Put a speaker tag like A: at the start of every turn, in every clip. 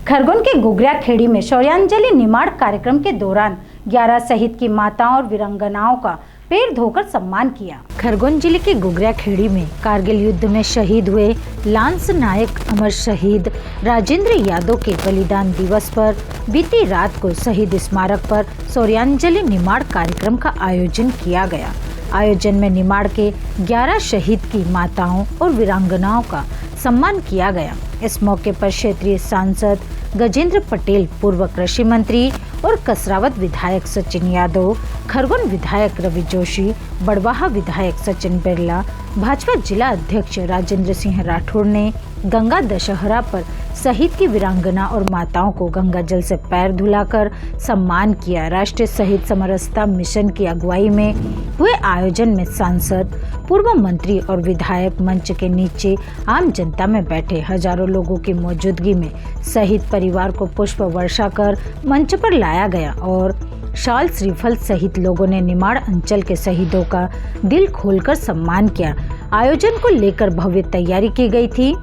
A: खरगोन के गुगरिया खेड़ी में शौर्यांजलि निमाड़ कार्यक्रम के दौरान 11 शहीद की माताओं और वीरांगनाओं का पैर धोकर सम्मान किया। खरगोन जिले के गुगरिया खेड़ी में कारगिल युद्ध में शहीद हुए लांस नायक अमर शहीद राजेंद्र यादव के बलिदान दिवस पर बीती रात को शहीद स्मारक पर शौर्यांजलि निमाड़ कार्यक्रम का आयोजन किया गया। आयोजन में निमाड़ के 11 शहीद की माताओं और वीरांगनाओं का सम्मान किया गया। इस मौके पर क्षेत्रीय सांसद गजेंद्र पटेल, पूर्व कृषि मंत्री और कसरावत विधायक सचिन यादव, खरगोन विधायक रवि जोशी, बड़वाहा विधायक सचिन बिरला, भाजपा जिला अध्यक्ष राजेंद्र सिंह राठौड़ ने गंगा दशहरा पर शहीद की वीरांगना और माताओं को गंगा जल से पैर धुलाकर सम्मान किया। राष्ट्रीय शहीद समरसता मिशन की अगुवाई में हुए आयोजन में सांसद, पूर्व मंत्री और विधायक मंच के नीचे आम जनता में बैठे हजारों लोगों की मौजूदगी में शहीद परिवार को पुष्प वर्षा कर मंच पर लाया गया और शाल श्रीफल सहित लोगों ने निमाड़ अंचल के शहीदों का दिल खोलकर सम्मान किया। आयोजन को लेकर भव्य तैयारी की गई थी।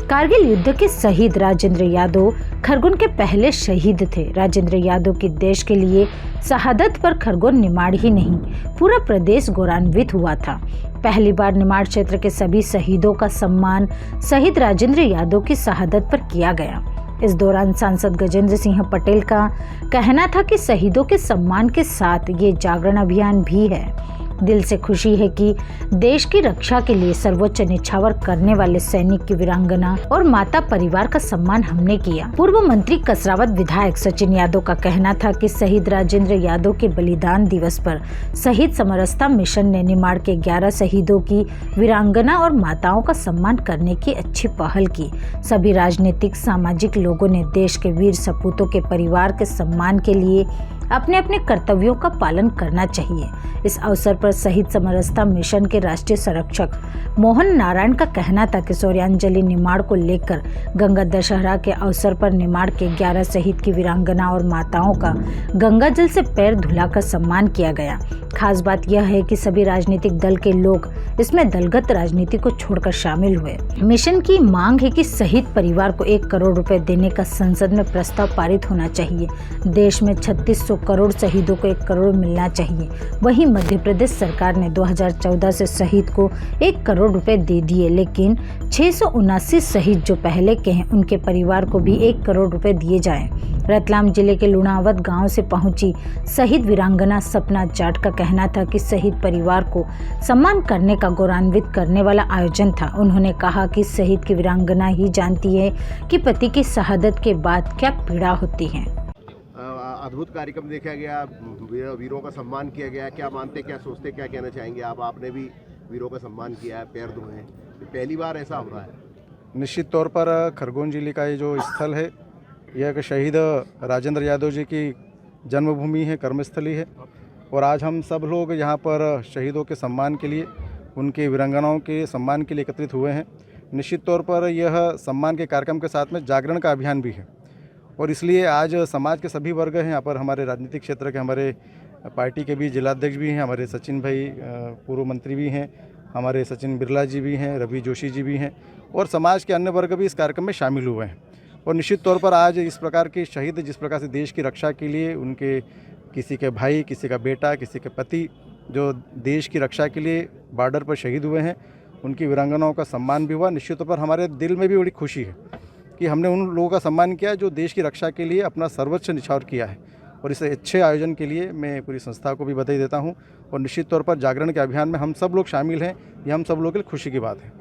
A: कारगिल युद्ध के शहीद राजेंद्र यादव खरगोन के पहले शहीद थे। राजेंद्र यादव की देश के लिए शहादत पर खरगोन निमाड़ ही नहीं, पूरा प्रदेश गौरवान्वित हुआ था। पहली बार निमाड़ क्षेत्र के सभी शहीदों का सम्मान शहीद राजेंद्र यादव की शहादत पर किया गया। इस दौरान सांसद गजेंद्र सिंह पटेल का कहना था कि शहीदों के सम्मान के साथ ये जागरण अभियान भी है। दिल से खुशी है कि देश की रक्षा के लिए सर्वोच्च निछावर करने वाले सैनिक की वीरांगना और माता परिवार का सम्मान हमने किया। पूर्व मंत्री कसरावत विधायक सचिन यादव का कहना था कि शहीद राजेंद्र यादव के बलिदान दिवस पर शहीद समरसता मिशन ने निमाड़ के 11 शहीदों की वीरांगना और माताओं का सम्मान करने की अच्छी पहल की। सभी राजनीतिक सामाजिक लोगों ने देश के वीर सपूतों के परिवार के सम्मान के लिए अपने अपने कर्तव्यों का पालन करना चाहिए। इस अवसर पर शहीद समरसता मिशन के राष्ट्रीय संरक्षक मोहन नारायण का कहना था कि शौर्यांजलि निमाड़ को लेकर गंगा दशहरा के अवसर पर निमाड़ के 11 शहीद की वीरांगना और माताओं का गंगा जल से पैर धुलाकर सम्मान किया गया। खास बात यह है कि सभी राजनीतिक दल के लोग इसमें दलगत राजनीति को छोड़कर शामिल हुए। मिशन की मांग है कि शहीद परिवार को 1 करोड़ रुपए देने का संसद में प्रस्ताव पारित होना चाहिए। देश में 3600 करोड़ शहीदों को 1 करोड़ मिलना चाहिए। वहीं मध्य प्रदेश सरकार ने 2014 से शहीद को 1 करोड़ रुपए दे दिए, लेकिन 679 शहीद जो पहले के हैं उनके परिवार को भी 1 करोड़ रुपए दिए जाएं। रतलाम जिले के लुणावत गांव से पहुंची शहीद वीरांगना सपना जाट का कहना था कि शहीद परिवार को सम्मान करने का गौरवान्वित करने वाला आयोजन था। उन्होंने कहा कि शहीद की वीरांगना ही जानती है कि पति की शहादत के बाद क्या पीड़ा होती है।
B: अद्भुत कार्यक्रम देखा गया, वीरों का सम्मान किया गया। क्या मानते, क्या सोचते, क्या कहना चाहेंगे आप? आपने भी वीरों का सम्मान किया है, पैर धोए हैं, पहली बार ऐसा हो रहा है।
C: निश्चित तौर पर खरगोन जिले का ये जो स्थल है, यह एक शहीद राजेंद्र यादव जी की जन्मभूमि है, कर्मस्थली है और आज हम सब लोग यहाँ पर शहीदों के सम्मान के लिए, उनके वीरांगनाओं के सम्मान के लिए एकत्रित हुए हैं। निश्चित तौर पर यह सम्मान के कार्यक्रम के साथ में जागरण का अभियान भी है और इसलिए आज समाज के सभी वर्ग हैं यहाँ पर। हमारे राजनीतिक क्षेत्र के, हमारे पार्टी के भी जिलाध्यक्ष भी हैं, हमारे सचिन भाई पूर्व मंत्री भी हैं, हमारे सचिन बिरला जी भी हैं, रवि जोशी जी भी हैं और समाज के अन्य वर्ग भी इस कार्यक्रम में शामिल हुए हैं। और निश्चित तौर पर आज इस प्रकार के शहीद, जिस प्रकार से देश की रक्षा के लिए उनके किसी के भाई, किसी का बेटा, किसी के पति जो देश की रक्षा के लिए बॉर्डर पर शहीद हुए हैं, उनकी वीरांगनाओं का सम्मान भी हुआ। निश्चित तौर पर हमारे दिल में भी बड़ी खुशी है कि हमने उन लोगों का सम्मान किया जो देश की रक्षा के लिए अपना सर्वोच्च निछावर किया है और इस अच्छे आयोजन के लिए मैं पूरी संस्था को भी बधाई देता हूं। और निश्चित तौर पर जागरण के अभियान में हम सब लोग शामिल हैं, ये हम सब लोगों के लिए खुशी की बात है।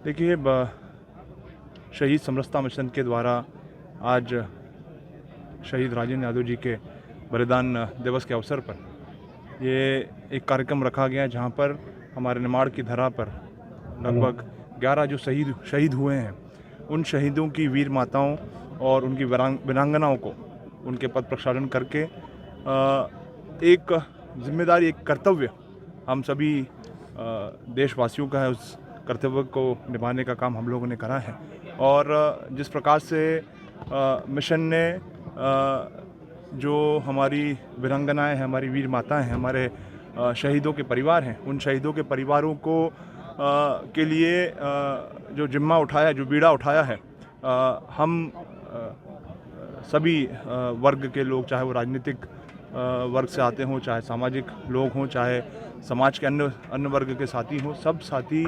D: देखिए, शहीद समरसता मिशन के द्वारा आज शहीद राजेंद्र यादव जी के बलिदान दिवस के अवसर पर ये एक कार्यक्रम रखा गया जहाँ पर हमारे निमाड़ की धरा पर लगभग 11 जो शहीद हुए हैं, उन शहीदों की वीर माताओं और उनकी वीरांगनाओं को उनके पद प्रक्षालन करके एक जिम्मेदारी, एक कर्तव्य हम सभी देशवासियों का है, उस कर्तव्य को निभाने का काम हम लोगों ने करा है। और जिस प्रकार से मिशन ने जो हमारी वीरांगनाएं हैं, हमारी वीर माताएं हैं, हमारे शहीदों के परिवार हैं, उन शहीदों के परिवारों को के लिए जो जिम्मा उठाया, जो बीड़ा उठाया है, हम सभी वर्ग के लोग, चाहे वो राजनीतिक वर्ग से आते हों, चाहे सामाजिक लोग हों, चाहे समाज के अन्य वर्ग के साथी हों, सब साथी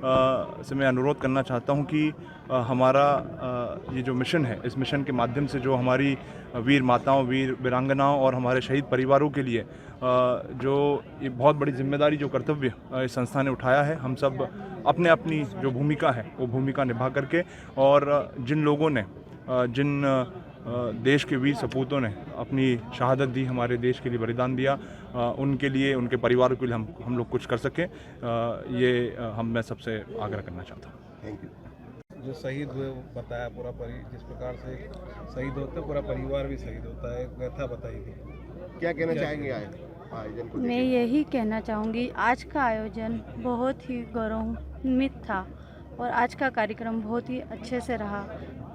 D: से मैं अनुरोध करना चाहता हूं कि हमारा ये जो मिशन है, इस मिशन के माध्यम से जो हमारी वीर माताओं, वीर वीरांगनाओं और हमारे शहीद परिवारों के लिए जो ये बहुत बड़ी जिम्मेदारी, जो कर्तव्य इस संस्था ने उठाया है, हम सब अपने अपनी जो भूमिका है वो भूमिका निभा करके, और जिन लोगों ने, जिन देश के वीर सपूतों ने अपनी शहादत दी, हमारे देश के लिए बलिदान दिया, उनके लिए, उनके परिवारों के लिए हम लोग कुछ कर सकें, ये मैं सबसे आग्रह करना चाहता हूँ।
B: Thank you.
E: जो शहीद हुए वो बताया पूरा जिस प्रकार से शहीद होते पूरा परिवार भी शहीद होता है, व्यथा बताई थी।
B: क्या कहना चाहेंगे आयोजन को?
F: मैं यही कहना चाहूँगी, आज का आयोजन बहुत ही गौरवान्वित था और आज का कार्यक्रम बहुत ही अच्छे से रहा।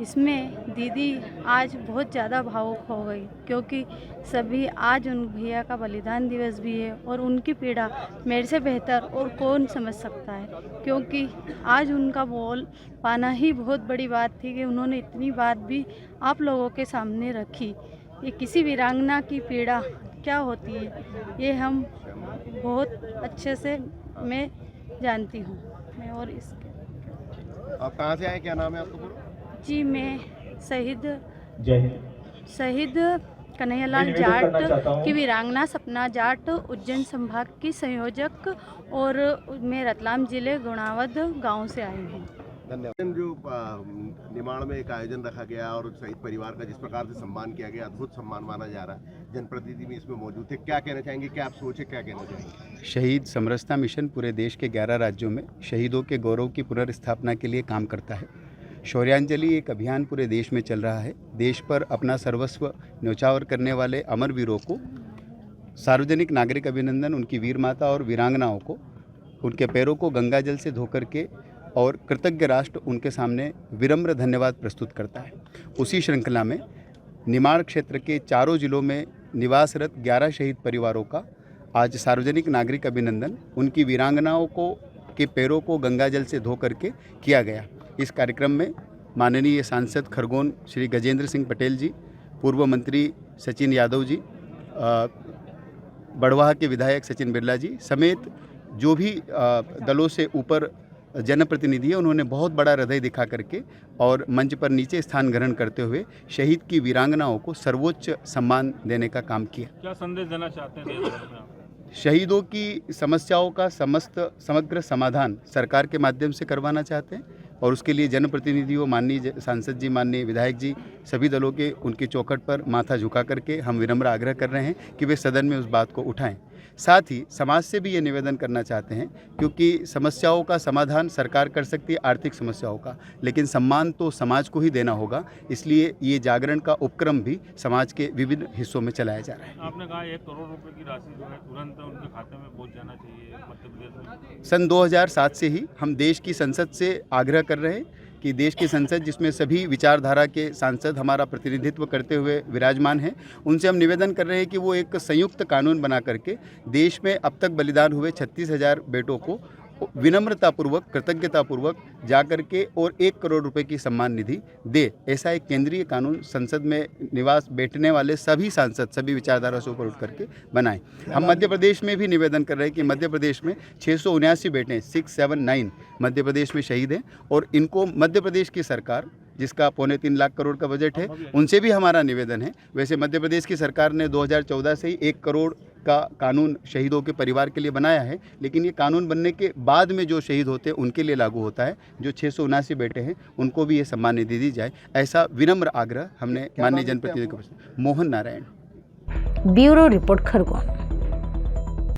F: इसमें दीदी आज बहुत ज़्यादा भावुक हो गई, क्योंकि सभी आज उन भैया का बलिदान दिवस भी है और उनकी पीड़ा मेरे से बेहतर और कौन समझ सकता है, क्योंकि आज उनका बोल पाना ही बहुत बड़ी बात थी कि उन्होंने इतनी बात भी आप लोगों के सामने रखी। ये किसी वीरांगना की पीड़ा क्या होती है, ये हम बहुत अच्छे से मैं जानती हूँ। मैं और इसके
B: आप कहाँ से आए, क्या नाम है आपका?
F: जी, मैं शहीद कन्हैयालाल जाट की वीरांगना सपना जाट उज्जैन संभाग की संयोजक, और मैं रतलाम जिले गुणावद गांव से आई हूँ।
B: धन्यवाद। जो निमाड़ में एक आयोजन रखा गया और शहीद परिवार का जिस प्रकार से सम्मान किया गया, अद्भुत सम्मान माना जा रहा है, जनप्रतिनिधि भी इसमें मौजूद थे, क्या कहना चाहेंगे, क्या आप सोचे, क्या कहना चाहेंगे?
G: शहीद समरसता मिशन पूरे देश के 11 राज्यों में शहीदों के गौरव की पुनर्स्थापना के लिए काम करता है। शौर्यांजलि एक अभियान पूरे देश में चल रहा है। देश पर अपना सर्वस्व न्यौछावर करने वाले अमर वीरों को सार्वजनिक नागरिक अभिनंदन, उनकी वीर माता और वीरांगनाओं को उनके पैरों को गंगा जल से धोकर के और कृतज्ञ राष्ट्र उनके सामने विनम्र धन्यवाद प्रस्तुत करता है। उसी श्रृंखला में निमाड़ क्षेत्र के चारों जिलों में निवासरत 11 शहीद परिवारों का आज सार्वजनिक नागरिक अभिनंदन उनकी वीरांगनाओं को के पैरों को गंगा जल से धो करके किया गया। इस कार्यक्रम में माननीय सांसद खरगोन श्री गजेंद्र सिंह पटेल जी, पूर्व मंत्री सचिन यादव जी, बड़वाह के विधायक सचिन बिरला जी समेत जो भी दलों से ऊपर जनप्रतिनिधि है, उन्होंने बहुत बड़ा हृदय दिखा करके और मंच पर नीचे स्थान ग्रहण करते हुए शहीद की वीरांगनाओं को सर्वोच्च सम्मान देने का काम किया।
H: क्या संदेश देना चाहते हैं?
G: शहीदों की समस्याओं का समग्र समाधान सरकार के माध्यम से करवाना चाहते हैं और उसके लिए जनप्रतिनिधियों, माननीय सांसद जी, माननीय विधायक जी, सभी दलों के उनकी चौखट पर माथा झुका करके हम विनम्र आग्रह कर रहे हैं कि वे सदन में उस बात को उठाएं। साथ ही समाज से भी ये निवेदन करना चाहते हैं, क्योंकि समस्याओं का समाधान सरकार कर सकती है, आर्थिक समस्याओं का, लेकिन सम्मान तो समाज को ही देना होगा। इसलिए ये जागरण का उपक्रम भी समाज के विभिन्न हिस्सों में चलाया जा रहा है।
H: आपने कहा 1 करोड़ रुपए की राशि जो है तुरंत उनके खाते में पहुंच जाना चाहिए मध्य प्रदेश में।
G: सन 2007 से ही हम देश की संसद से आग्रह कर रहे हैं कि देश की संसद, जिसमें सभी विचारधारा के सांसद हमारा प्रतिनिधित्व करते हुए विराजमान हैं, उनसे हम निवेदन कर रहे हैं कि वो एक संयुक्त कानून बना करके देश में अब तक बलिदान हुए 36,000 बेटों को विनम्रतापूर्वक, कृतज्ञतापूर्वक जाकर के और 1 करोड़ रुपए की सम्मान निधि दे। ऐसा एक केंद्रीय कानून संसद में निवास बैठने वाले सभी सांसद, सभी विचारधारा से ऊपर उठ करके बनाएं। हम मध्य प्रदेश में भी निवेदन कर रहे हैं कि मध्य प्रदेश में 679 बेटे 679 मध्य प्रदेश में शहीद हैं और इनको मध्य प्रदेश की सरकार, जिसका 3.25 लाख करोड़ का बजट है, उनसे भी हमारा निवेदन है। वैसे मध्य प्रदेश की सरकार ने 2014 से ही 1 करोड़ का कानून शहीदों के परिवार के लिए बनाया है, लेकिन ये कानून बनने के बाद में जो शहीद होते हैं उनके लिए लागू होता है। जो 679 बेटे हैं उनको भी ये सम्मान निधि दी जाए, ऐसा विनम्र आग्रह हमने माननीय जनप्रतिनिधि को। Mohan Narayan,
A: bureau report, Khargone.